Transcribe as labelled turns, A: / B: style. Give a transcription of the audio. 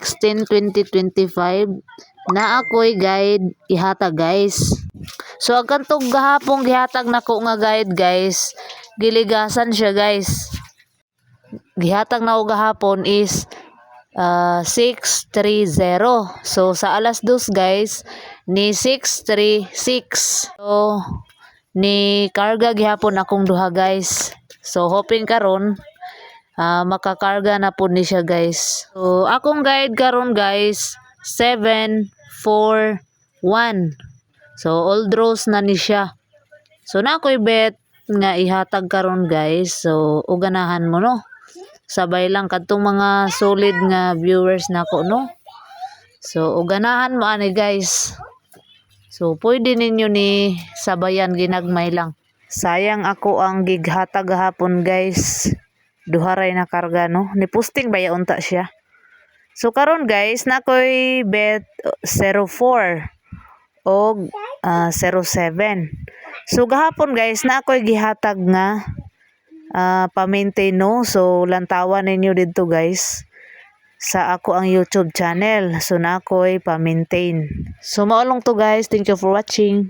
A: 16, 2025 na ako'y guide ihatag guys. So ang kantong gahapong gihatag nako nga guide guys, giligasan siya guys. Gihatag na ko gahapon is 630. So sa alas 2 guys ni 636. So ni karga gihapon akong duha guys. So hoping karon makakarga na po ni siya guys. So akong guide karon guys 741. So old rose na ni siya. So na ako'y bet nga ihatag karon guys. So uganahan mo no. Sabay lang kadtong mga solid nga viewers nako no. So uganahan mo ani guys. So pwede ninyo ni sabayan ginagmay lang. Sayang ako ang gighatag gahapon guys. Duharay na karga no. Ni posting ba unta siya. So karon guys nakoy bet 04 o 07. So gahapon guys na ako'y gihatag nga pa-maintain no. So lantawan ninyo dito guys sa ako ang YouTube channel. So na ako'y pa-maintain. So maulong to guys. Thank you for watching.